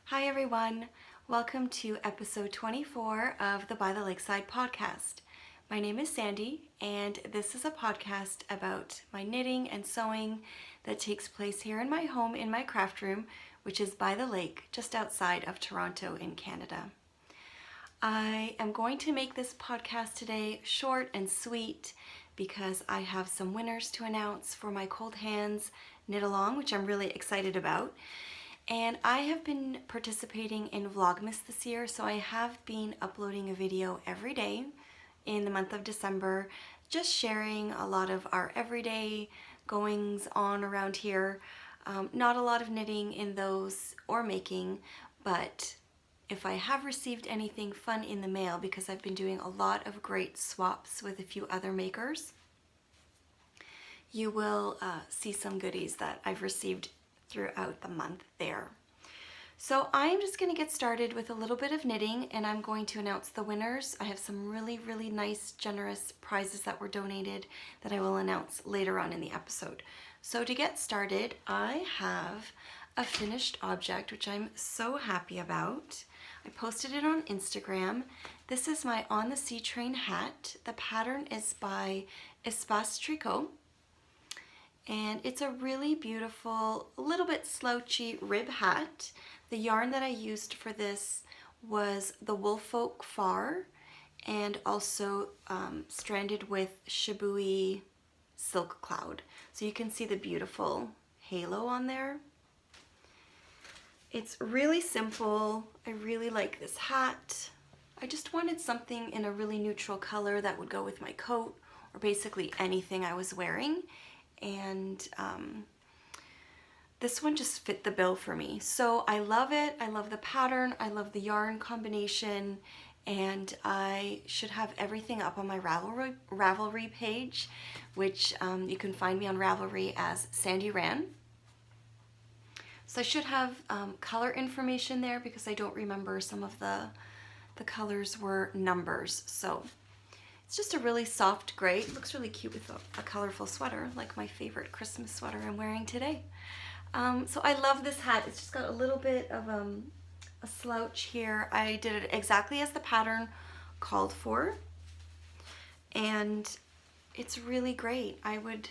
Hi everyone, welcome to episode 24 of the By the Lakeside podcast. My name is Sandy and this is a podcast about my knitting and sewing that takes place here in my home in my craft room, which is by the lake just outside of Toronto in Canada. I am going to make this podcast today short and sweet because I have some winners to announce for my Cold Hands Knit Along, which I'm really excited about. And I have been participating in Vlogmas this year, so I have been uploading a video every day in the month of December, just sharing a lot of our everyday goings on around here. Not a lot of knitting in those or making, but if I have received anything fun in the mail, because I've been doing a lot of great swaps with a few other makers, you will see some goodies that I've received throughout the month there. So I'm just going to get started with a little bit of knitting and I'm going to announce the winners. I have some really nice, generous prizes that were donated that I will announce later on in the episode. So to get started, I have a finished object, which I'm so happy about. I posted it on Instagram. This is my On the Sea Train hat. The pattern is by Espace Tricot. And it's a really beautiful, a little bit slouchy rib hat. The yarn that I used for this was the Woolfolk Far and also stranded with Shibui Silk Cloud. So you can see the beautiful halo on there. It's really simple. I really like this hat. I just wanted something in a really neutral color that would go with my coat or basically anything I was wearing. And this one just fit the bill for me. So I love it. I love the pattern. I love the yarn combination. And I should have everything up on my Ravelry page, which you can find me on Ravelry as Sandy Ran. So I should have color information there because I don't remember some of the colors were numbers. So it's just a really soft gray. It looks really cute with a colorful sweater, like my favorite Christmas sweater I'm wearing today. So I love this hat. It's just got a little bit of a slouch here. I did it exactly as the pattern called for, and it's really great. I would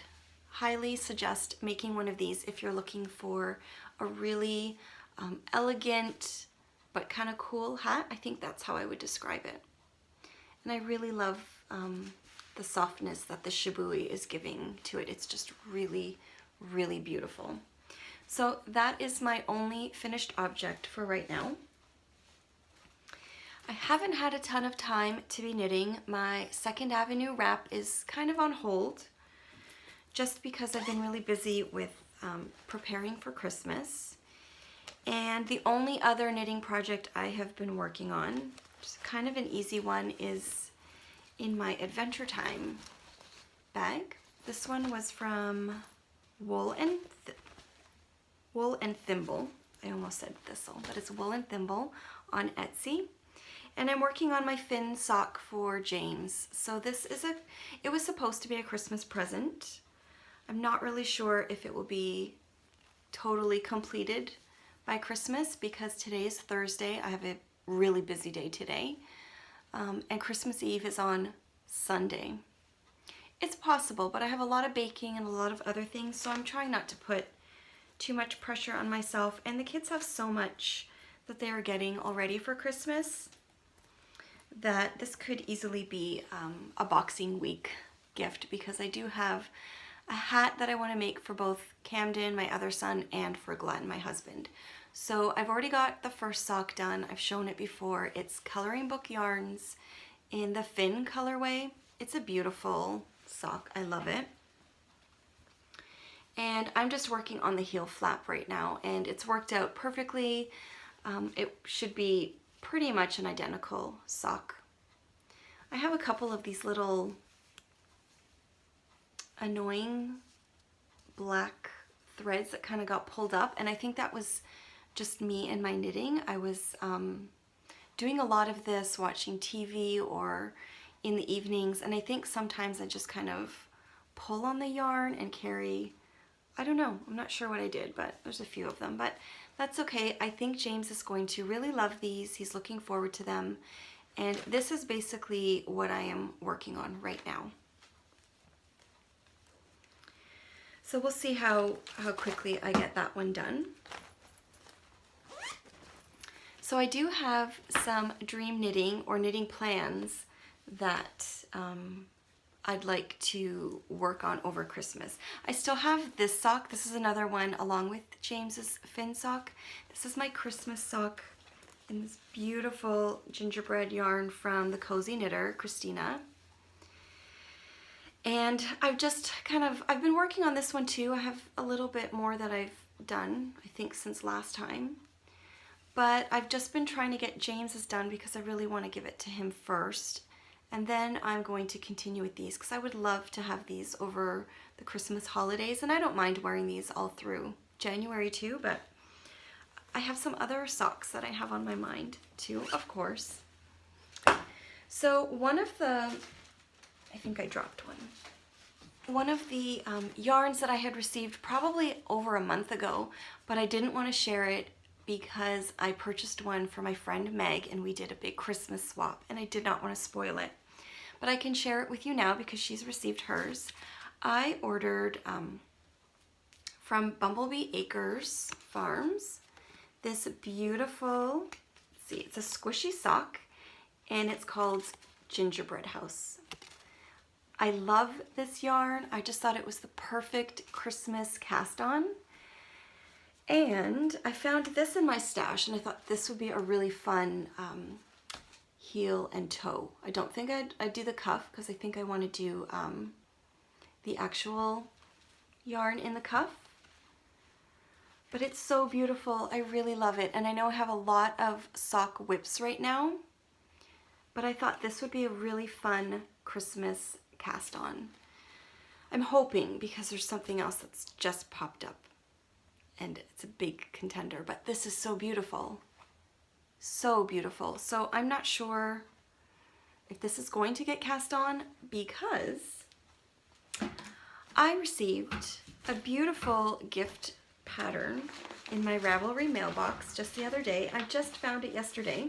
highly suggest making one of these if you're looking for a really elegant but kind of cool hat. I think that's how I would describe it. And I really love the softness that the shibui is giving to it. It's just really beautiful. So that is my only finished object for right now. I haven't had a ton of time to be knitting. My Second Avenue wrap is kind of on hold just because I've been really busy with preparing for Christmas. And the only other knitting project I have been working on, just kind of an easy one, is in my Adventure Time bag. This one was from Wool and Thimble. I almost said thistle, but it's Wool and Thimble on Etsy. And I'm working on my Finn sock for James. So this is it was supposed to be a Christmas present. I'm not really sure if it will be totally completed by Christmas because today is Thursday. I have a really busy day today. And Christmas Eve is on Sunday. It's possible, but I have a lot of baking and a lot of other things, so I'm trying not to put too much pressure on myself. And the kids have so much that they are getting already for Christmas that this could easily be a Boxing Week gift, because I do have a hat that I want to make for both Camden, my other son, and for Glenn, my husband. So I've already got the first sock done. I've shown it before. It's coloring book yarns in the Finn colorway. It's a beautiful sock. I love it. And I'm just working on the heel flap right now, and it's worked out perfectly. It should be pretty much an identical sock. I have a couple of these little annoying black threads that kind of got pulled up, and I think that was just me and my knitting. I was doing a lot of this watching TV or in the evenings, and I think sometimes I just kind of pull on the yarn and carry I don't know. I'm not sure what I did, but there's a few of them, but that's okay. I think James is going to really love these. He's looking forward to them. And this is basically what I am working on right now. So we'll see how quickly I get that one done. So I do have some dream knitting or knitting plans that I'd like to work on over Christmas. I still have this sock. This is another one along with James's fin sock. This is my Christmas sock in this beautiful gingerbread yarn from the Cozy Knitter, Christina. And I've been working on this one too. I have a little bit more that I've done, I think, since last time. But I've just been trying to get James's done because I really want to give it to him first. And then I'm going to continue with these because I would love to have these over the Christmas holidays. And I don't mind wearing these all through January too, but I have some other socks that I have on my mind too, of course. So one of the, I think I dropped one. One of the yarns that I had received probably over a month ago, but I didn't want to share it because I purchased one for my friend Meg and we did a big Christmas swap and I did not want to spoil it. But I can share it with you now because she's received hers. I ordered from Bumblebee Acres Farms this beautiful, let's see, it's a squishy sock and it's called Gingerbread House. I love this yarn. I just thought it was the perfect Christmas cast on. And I found this in my stash and I thought this would be a really fun heel and toe. I don't think I'd do the cuff because I think I want to do the actual yarn in the cuff. But it's so beautiful. I really love it. And I know I have a lot of sock whips right now, but I thought this would be a really fun Christmas cast on. I'm hoping because there's something else that's just popped up and it's a big contender, but this is so beautiful. So beautiful. So I'm not sure if this is going to get cast on because I received a beautiful gift pattern in my Ravelry mailbox just the other day. I just found it yesterday.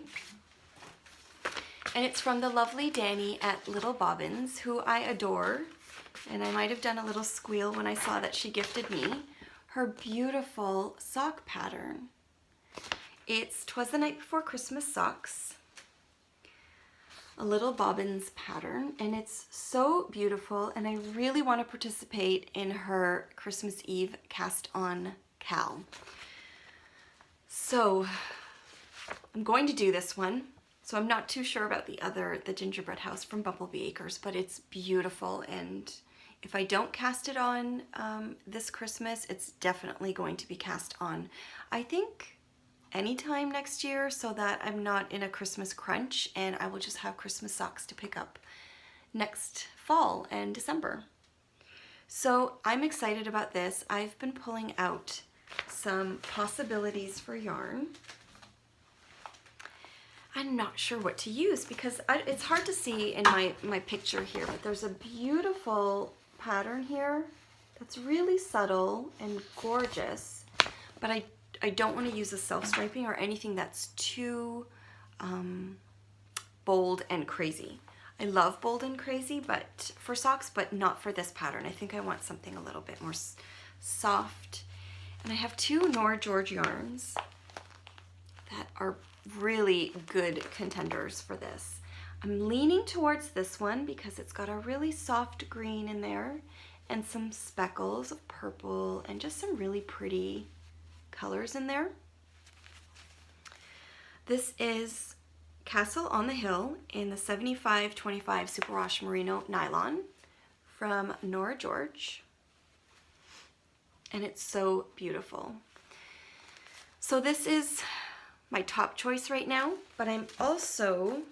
And it's from the lovely Danny at Little Bobbins, who I adore. And I might have done a little squeal when I saw that she gifted me her beautiful sock pattern. It's 'Twas the Night Before Christmas socks, a Little Bobbins pattern, and it's so beautiful, and I really want to participate in her Christmas Eve cast on cal. So I'm going to do this one. So I'm not too sure about the Gingerbread House from Bumblebee Acres, but it's beautiful, and if I don't cast it on this Christmas, it's definitely going to be cast on, I think, anytime next year, so that I'm not in a Christmas crunch and I will just have Christmas socks to pick up next fall and December. So I'm excited about this. I've been pulling out some possibilities for yarn. I'm not sure what to use because it's hard to see in my picture here, but there's a beautiful pattern here that's really subtle and gorgeous, but I don't want to use a self-striping or anything that's too bold and crazy. I love bold and crazy but for socks, but not for this pattern. I think I want something a little bit more soft. And I have two Nora George yarns that are really good contenders for this. I'm leaning towards this one because it's got a really soft green in there and some speckles of purple and just some really pretty colors in there. This is Castle on the Hill in the 75-25 Superwash Merino Nylon from Nora George, and it's so beautiful. So this is my top choice right now, but I'm also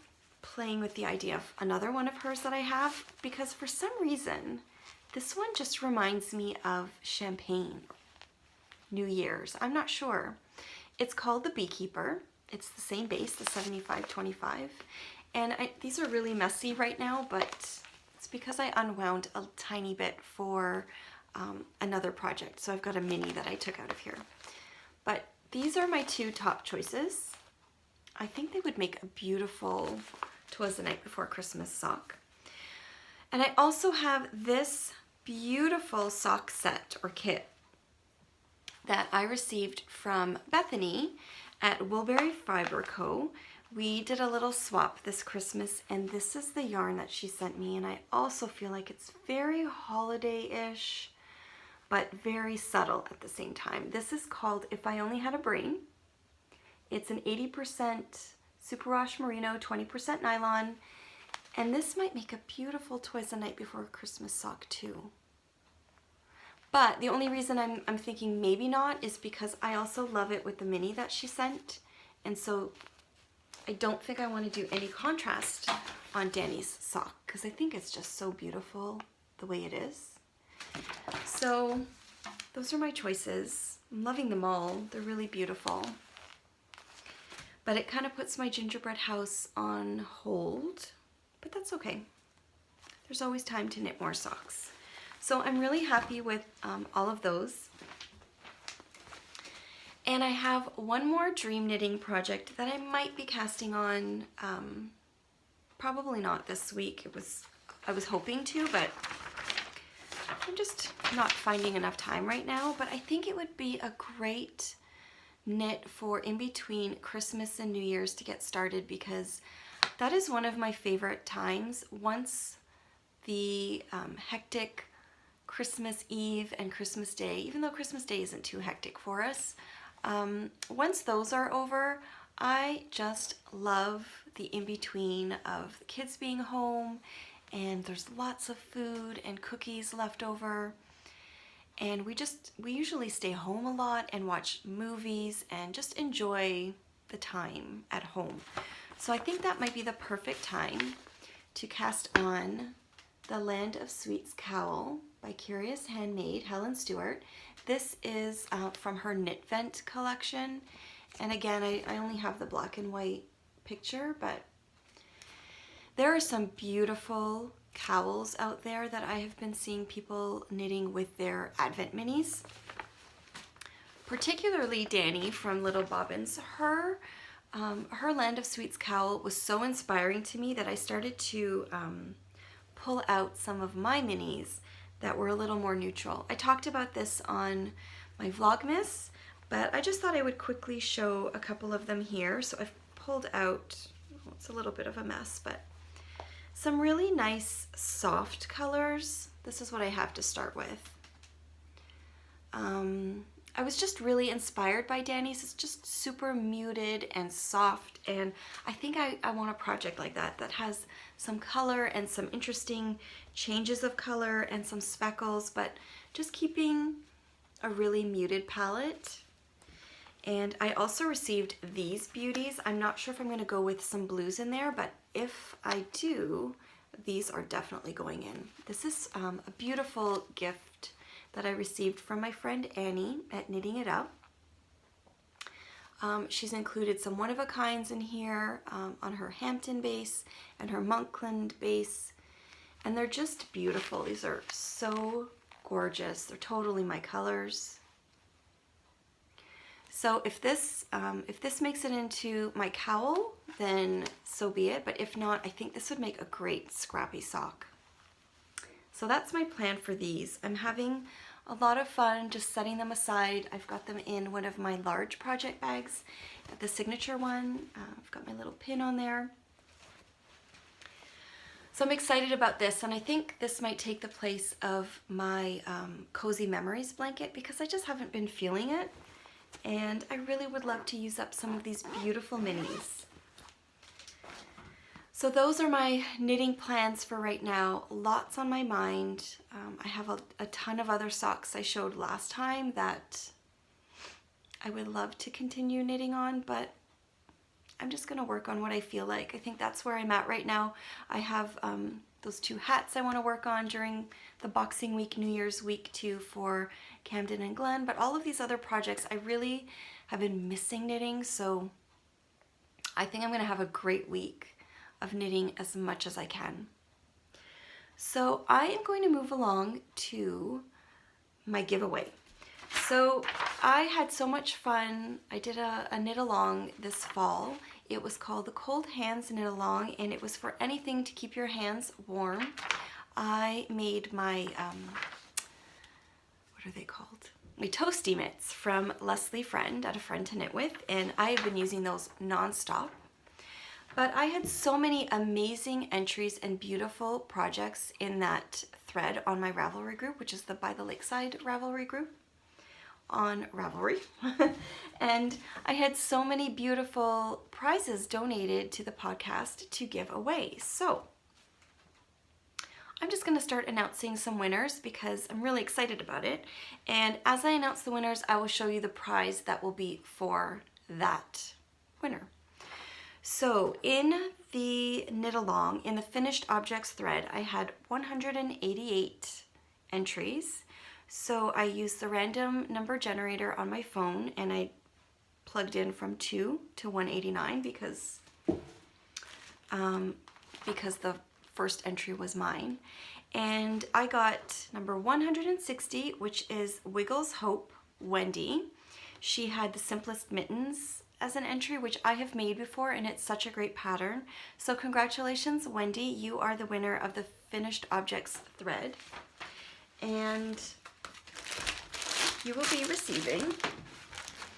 playing with the idea of another one of hers that I have because for some reason this one just reminds me of Champagne, New Year's. I'm not sure. It's called the Beekeeper. It's the same base, the 75-25, and these are really messy right now, but it's because I unwound a tiny bit for another project. So I've got a mini that I took out of here. But these are my two top choices. I think they would make a beautiful "'Twas the Night Before Christmas" sock. And I also have this beautiful sock set or kit that I received from Bethany at Woolberry Fiber Co. We did a little swap this Christmas, and this is the yarn that she sent me, and I also feel like it's very holiday-ish, but very subtle at the same time. This is called "If I Only Had a Brain." It's an 80% superwash merino, 20% nylon, and this might make a beautiful "'Twas the Night Before Christmas" sock too. But the only reason I'm thinking maybe not is because I also love it with the mini that she sent, and so I don't think I want to do any contrast on Danny's sock because I think it's just so beautiful the way it is. So those are my choices. I'm loving them all. They're really beautiful. But it kind of puts my Gingerbread House on hold, but that's okay. There's always time to knit more socks. So I'm really happy with all of those. And I have one more dream knitting project that I might be casting on, probably not this week. I was hoping to, but I'm just not finding enough time right now. But I think it would be a great knit for in between Christmas and New Year's to get started, because that is one of my favorite times. Once the hectic Christmas Eve and Christmas Day, even though Christmas Day isn't too hectic for us, once those are over, I just love the in-between of the kids being home and there's lots of food and cookies left over, and we usually stay home a lot and watch movies and just enjoy the time at home. So I think that might be the perfect time to cast on the Land of Sweets cowl by Curious Handmade, Helen Stewart. This is from her Knit Vent collection. And again, I only have the black and white picture, but there are some beautiful cowls out there that I have been seeing people knitting with their Advent minis. Particularly Danny from Little Bobbins. Her Land of Sweets cowl was so inspiring to me that I started to pull out some of my minis that were a little more neutral. I talked about this on my Vlogmas, but I just thought I would quickly show a couple of them here. So I've pulled out, well, it's a little bit of a mess, but some really nice soft colors. This is what I have to start with. I was just really inspired by Danny's. It's just super muted and soft, and I think I want a project like that that has some color and some interesting changes of color and some speckles, but just keeping a really muted palette. And I also received these beauties. I'm not sure if I'm going to go with some blues in there, but if I do, these are definitely going in. This is a beautiful gift that I received from my friend Annie at Knitting It Up. She's included some one-of-a-kinds in here on her Hampton base and her Monkland base, and they're just beautiful. These are so gorgeous. They're totally my colors. So if this makes it into my cowl, then so be it. But if not, I think this would make a great scrappy sock. So that's my plan for these. I'm having a lot of fun just setting them aside. I've got them in one of my large project bags, the signature one. I've got my little pin on there. So I'm excited about this, and I think this might take the place of my Cozy Memories blanket because I just haven't been feeling it. And I really would love to use up some of these beautiful minis. So those are my knitting plans for right now. Lots on my mind. I have a ton of other socks I showed last time that I would love to continue knitting on, but I'm just going to work on what I feel like. I think that's where I'm at right now. I have those two hats I want to work on during the Boxing Week, New Year's week too for Camden and Glen, but all of these other projects I really have been missing knitting, so I think I'm going to have a great week of knitting as much as I can. So I am going to move along to my giveaway. So I had so much fun. I did a knit along this fall. It was called the Cold Hands Knit Along, and it was for anything to keep your hands warm. I made my, what are they called? My toasty mitts from Leslie Friend at A Friend to Knit With, and I have been using those non-stop. But I had so many amazing entries and beautiful projects in that thread on my Ravelry group, which is the By the Lakeside Ravelry group on Ravelry. And I had so many beautiful prizes donated to the podcast to give away. So I'm just going to start announcing some winners because I'm really excited about it. And as I announce the winners, I will show you the prize that will be for that winner. So in the knit along, in the finished objects thread, I had 188 entries. So I used the random number generator on my phone, and I plugged in from 2 to 189 because the first entry was mine. And I got number 160, which is Wiggles Hope Wendy. She had the Simplest Mittens as an entry, which I have made before, and it's such a great pattern. So congratulations, Wendy. You are the winner of the finished objects thread. And you will be receiving,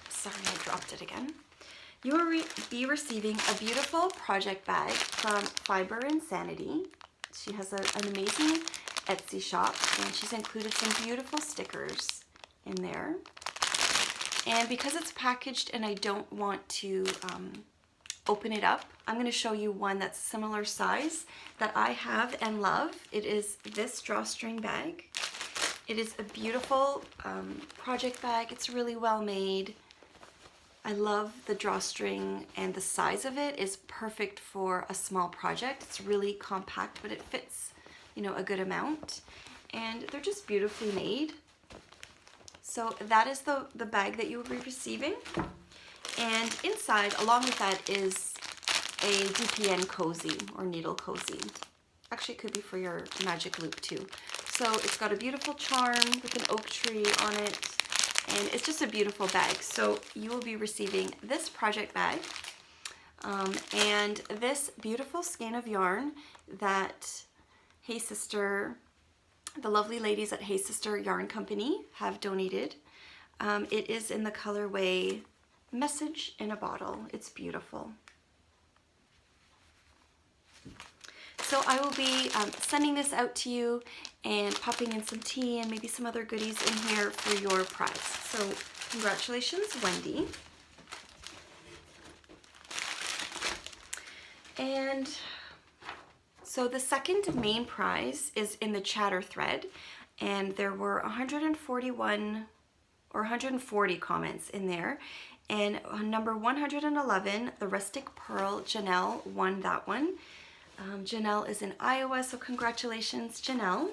sorry, I dropped it again. You will be receiving a beautiful project bag from Fiber Insanity. She has an amazing Etsy shop, and she's included some beautiful stickers in there. And because it's packaged and I don't want to open it up, I'm going to show you one that's similar size that I have and love. It is this drawstring bag. It is a beautiful project bag. It's really well made. I love the drawstring, and the size of it is perfect for a small project. It's really compact, but it fits, you know, a good amount. And they're just beautifully made. So that is the bag that you will be receiving. And inside, along with that, is a DPN cozy or needle cozy. Actually, it could be for your magic loop too. So it's got a beautiful charm with an oak tree on it, and it's just a beautiful bag. So you will be receiving this project bag and this beautiful skein of yarn that Hey Sister, the lovely ladies at Hey Sister Yarn Company have donated. It is in the colorway Message in a Bottle. It's beautiful. So I will be sending this out to you and popping in some tea and maybe some other goodies in here for your prize. So congratulations, Wendy. And so the second main prize is in the chatter thread, and there were 141 or 140 comments in there. And number 111, the Rustic Pearl, Janelle, won that one. Janelle is in Iowa, so congratulations, Janelle.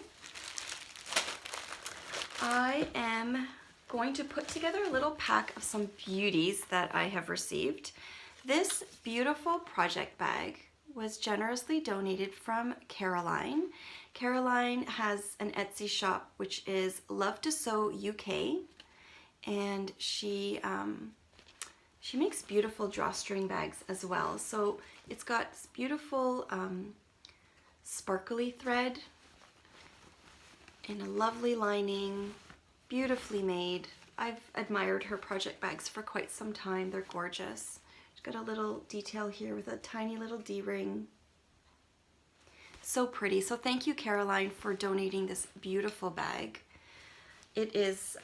I am going to put together a little pack of some beauties that I have received. This beautiful project bag was generously donated from Caroline. Caroline has an Etsy shop, which is Love to Sew UK, and she makes beautiful drawstring bags as well. So it's got this beautiful sparkly thread and a lovely lining, beautifully made. I've admired her project bags for quite some time. They're gorgeous. She's got a little detail here with a tiny little D-ring. So pretty. So thank you, Caroline, for donating this beautiful bag. It is,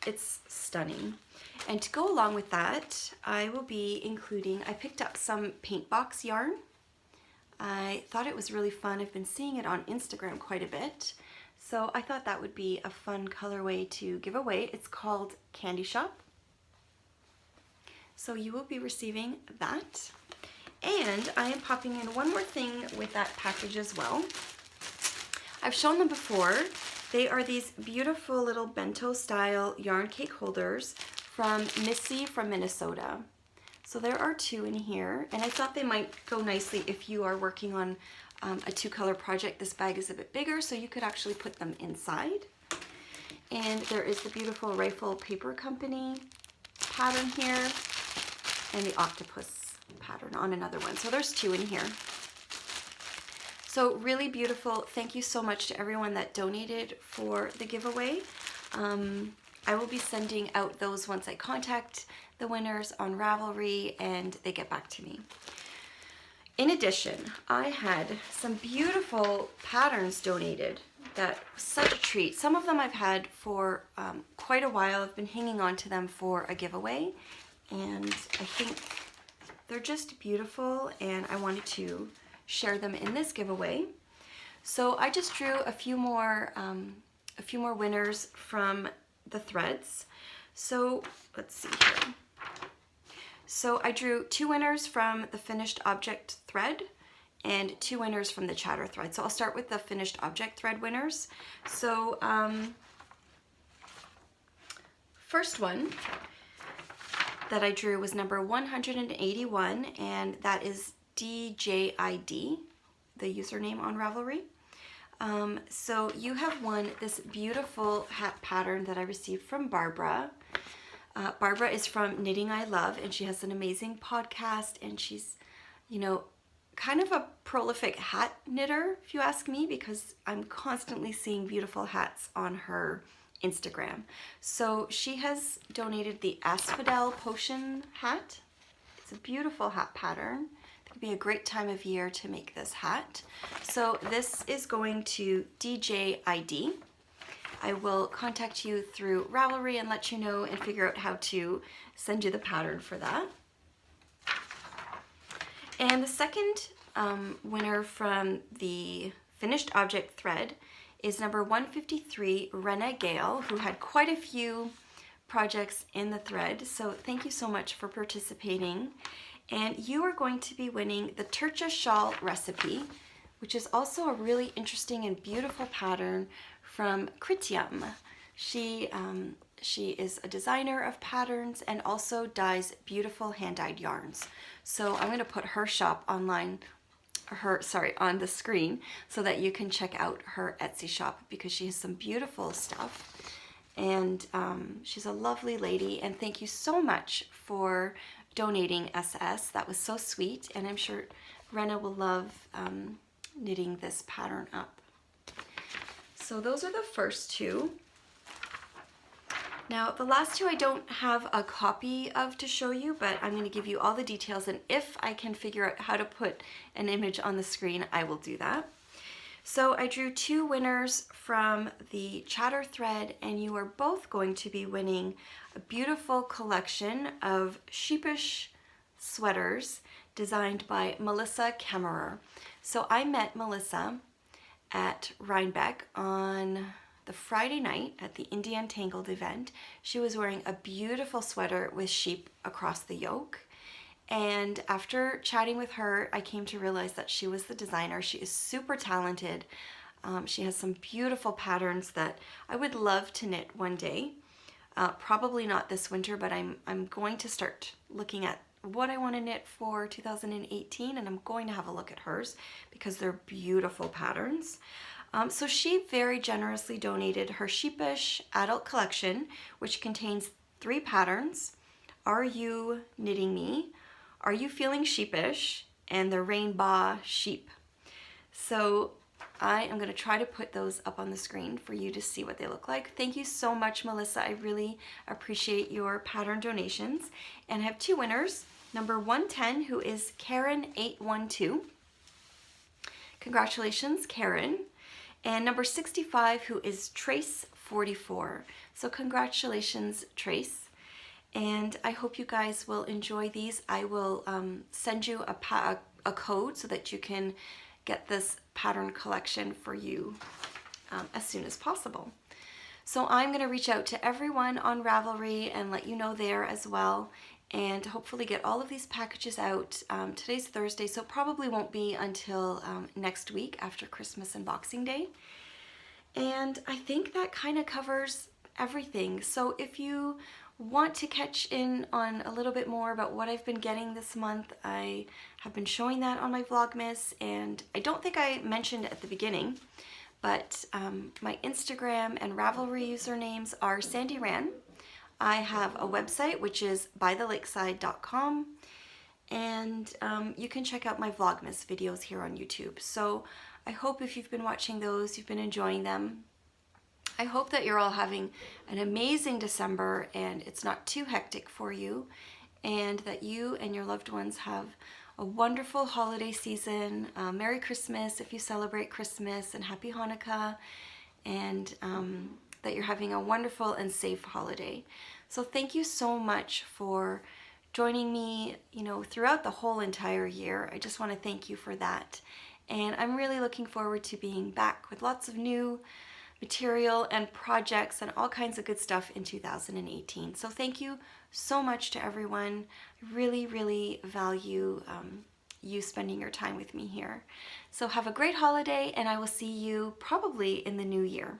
it's stunning. And to go along with that, I will be including, I picked up some paint box yarn. I thought it was really fun. I've been seeing it on Instagram quite a bit. So I thought that would be a fun colorway to give away. It's called Candy Shop. So you will be receiving that. And I am popping in one more thing with that package as well. I've shown them before. They are these beautiful little bento style yarn cake holders from Missy from Minnesota. So there are two in here, and I thought they might go nicely if you are working on a two-color project. This bag is a bit bigger, so you could actually put them inside. And there is the beautiful Rifle Paper Company pattern here and the octopus pattern on another one. So there's 2 in here. So really beautiful. Thank you so much to everyone that donated for the giveaway. I will be sending out those once I contact the winners on Ravelry and they get back to me. In addition, I had some beautiful patterns donated. That was such a treat. Some of them I've had for quite a while. I've been hanging on to them for a giveaway, and I think they're just beautiful, and I wanted to share them in this giveaway. So I just drew a few more winners from the threads. So let's see here. So I drew 2 winners from the finished object thread and 2 winners from the chatter thread. So I'll start with the finished object thread winners. So first one that I drew was number 181, and that is DJID, the username on Ravelry. So you have won this beautiful hat pattern that I received from Barbara. Barbara is from Knitting I Love, and she has an amazing podcast, and she's, you know, kind of a prolific hat knitter, if you ask me, because I'm constantly seeing beautiful hats on her Instagram. So she has donated the Asphodel Potion hat. It's a beautiful hat pattern. It could be a great time of year to make this hat. So this is going to DJID. I will contact you through Ravelry and let you know and figure out how to send you the pattern for that. And the second winner from the finished object thread is number 153, Rena Gale, who had quite a few projects in the thread. So thank you so much for participating. And you are going to be winning the Turcha Shawl recipe, which is also a really interesting and beautiful pattern from Critium. She is a designer of patterns and also dyes beautiful hand-dyed yarns. So I'm going to put her shop online, on the screen, so that you can check out her Etsy shop, because she has some beautiful stuff. And she's a lovely lady, and thank you so much for donating SS. That was so sweet, and I'm sure Rena will love knitting this pattern up. So those are the first 2. Now the last 2 I don't have a copy of to show you, but I'm going to give you all the details, and if I can figure out how to put an image on the screen, I will do that. So I drew 2 winners from the chatter thread, and you are both going to be winning a beautiful collection of sheepish sweaters designed by Melissa Kemmerer. So I met Melissa at Rhinebeck on the Friday night at the Indie Untangled event. She was wearing a beautiful sweater with sheep across the yoke. And after chatting with her, I came to realize that she was the designer. She is super talented. She has some beautiful patterns that I would love to knit one day. Probably not this winter, but I'm going to start looking at what I want to knit for 2018, and I'm going to have a look at hers because they're beautiful patterns. So she very generously donated her Sheepish adult collection, which contains 3 patterns: Are You Knitting Me?, Are You Feeling Sheepish?, and the Rainbow Sheep. So I am going to try to put those up on the screen for you to see what they look like. Thank you so much, Melissa. I really appreciate your pattern donations. And I have 2 winners. Number 110, who is Karen812. Congratulations, Karen. And number 65, who is Trace44. So congratulations, Trace. And I hope you guys will enjoy these. I will send you a code so that you can get this pattern collection for you as soon as possible. So I'm going to reach out to everyone on Ravelry and let you know there as well, and hopefully get all of these packages out. Today's Thursday, so it probably won't be until next week after Christmas and Boxing Day. And I think that kind of covers everything. So if you want to catch in on a little bit more about what I've been getting this month, I have been showing that on my Vlogmas, and I don't think I mentioned at the beginning, But my Instagram and Ravelry usernames are Sandy Ran. I have a website, which is bythelakeside.com, and you can check out my Vlogmas videos here on YouTube. So I hope if you've been watching those, you've been enjoying them. I hope that you're all having an amazing December and it's not too hectic for you, and that you and your loved ones have a wonderful holiday season. Merry Christmas if you celebrate Christmas, and Happy Hanukkah, and that you're having a wonderful and safe holiday. So thank you so much for joining me, throughout the whole entire year. I just want to thank you for that. And I'm really looking forward to being back with lots of new material and projects and all kinds of good stuff in 2018. So thank you so much to everyone. I really, really value you spending your time with me here. So have a great holiday, and I will see you probably in the new year.